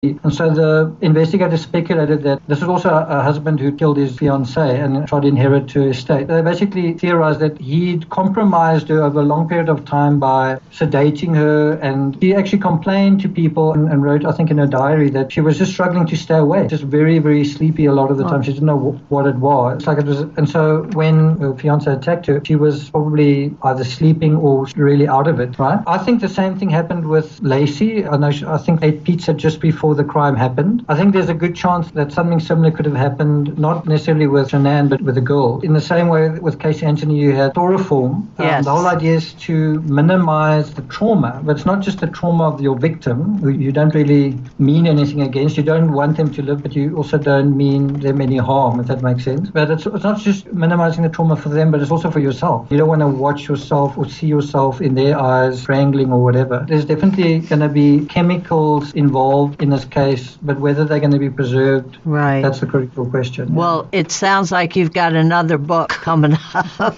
And so the investigators speculated that this was also a husband who killed his fiancée and tried to inherit her estate. They basically theorized that he'd compromised her over a long period of time by sedating her, and she actually complained to people and wrote, I think in her diary, that she was just struggling to stay awake, just very, very sleepy a lot of the time. She didn't know what it was. It's like it was, and so when her fiancé attacked her, she was probably either sleeping or really out of it, right? I think the same thing happened with Lacey. I think ate pizza just before the crime happened. I think there's a good chance that something similar could have happened, not necessarily with Shanann, but with a girl. In the same way with Casey Anthony, you had chloroform. Yes. The whole idea is to minimize the trauma, but it's not just the trauma of your victim, who you don't really mean anything against. You don't want them to live, but you also don't mean them any harm, if that makes sense. But it's not just minimizing the trauma for them, but it's also for yourself. You don't want to watch yourself or see yourself in their eyes strangling or whatever. There's definitely going to be chemicals involved in this case, but whether they're going to be preserved, right, that's the critical question. Well, it sounds like you've got another book coming up,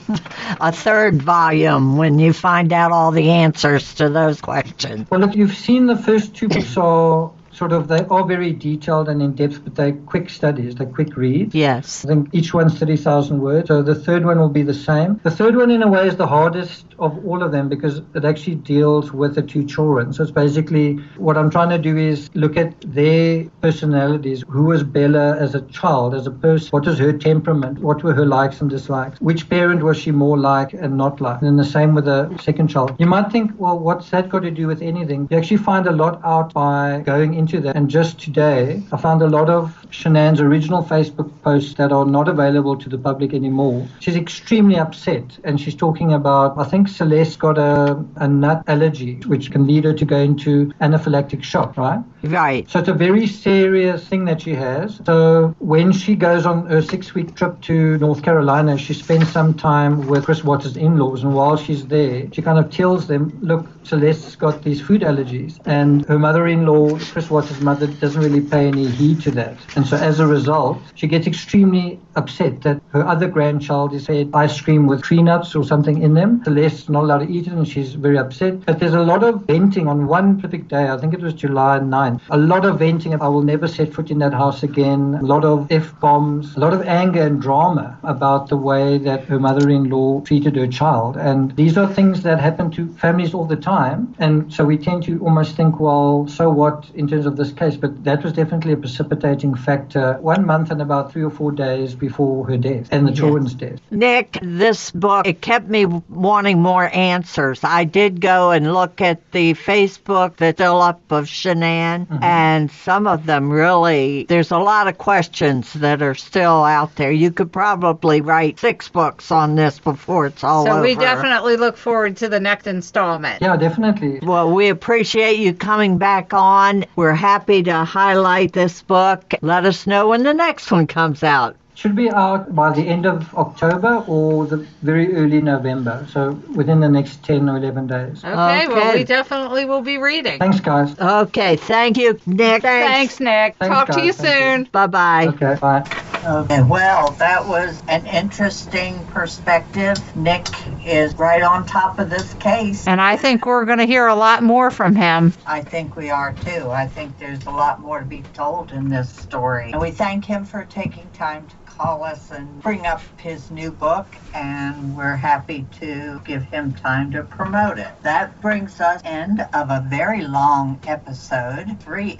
a third volume, when you find out all the answers to those questions. Well, look, you've seen the first two books are they are very detailed and in-depth, but they're quick studies, they're quick reads. Yes. I think each one's 30,000 words, so the third one will be the same. The third one, in a way, is the hardest of all of them because it actually deals with the two children. So it's basically, what I'm trying to do is look at their personalities. Who was Bella as a child, as a person? What was her temperament? What were her likes and dislikes? Which parent was she more like and not like? And then the same with the second child. You might think, well, what's that got to do with anything? You actually find a lot out by going into that. And just today, I found a lot of Shanann's original Facebook posts that are not available to the public anymore. She's extremely upset, and she's talking about, I think Celeste got a nut allergy, which can lead her to go into anaphylactic shock, right? Right. So it's a very serious thing that she has. So when she goes on her 6-week trip to North Carolina, she spends some time with Chris Watts' in-laws, and while she's there, she kind of tells them, look, Celeste's got these food allergies, and her mother-in-law, Chris Watts' mother, doesn't really pay any heed to that. And so as a result, she gets extremely upset that her other grandchild is fed ice cream with tree nuts or something in them. Celeste's not allowed to eat it, and she's very upset. But there's a lot of venting on one specific day. I think it was July 9th. A lot of venting. I will never set foot in that house again. A lot of F-bombs. A lot of anger and drama about the way that her mother-in-law treated her child. And these are things that happen to families all the time. And so we tend to almost think, well, so what in terms of this case? But that was definitely a precipitating factor 1 month and about 3 or 4 days before her death and the children's death. Nick, this book, it kept me wanting more answers. I did go and look at the Facebook that's still up of Shanann, and some of them really, there's a lot of questions that are still out there. You could probably write 6 books on this before it's all over. So we definitely look forward to the next installment. Yeah, definitely. Well, we appreciate you coming back on. We're happy to highlight this book. Let us know when the next one comes out. Should be out by the end of October or the very early November, so within the next 10 or 11 days. Okay, well, we definitely will be reading. Thanks, guys. Okay, thank you, Nick. Thanks, Nick. Thanks, Talk to guys. you Thank soon. Bye-bye. Okay, bye. Okay, well, that was an interesting perspective. Nick is right on top of this case. And I think we're going to hear a lot more from him. I think we are too. I think there's a lot more to be told in this story. And we thank him for taking time to call us and bring up his new book, and we're happy to give him time to promote it. That brings us end of a very long episode, three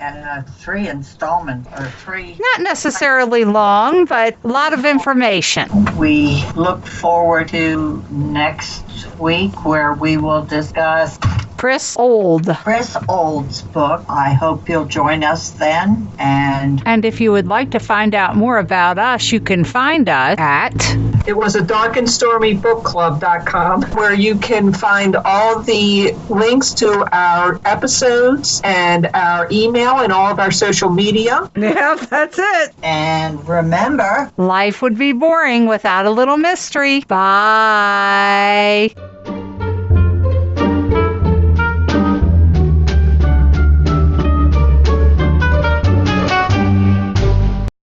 installments, or three. Not necessarily long, but a lot of information. We look forward to next week where we will discuss Chris Old's book. I hope you'll join us then. And if you would like to find out more about us, you can find us at itwasadarkandstormybookclub.com, where you can find all the links to our episodes and our email and all of our social media. Yeah, that's it. And remember, life would be boring without a little mystery. Bye.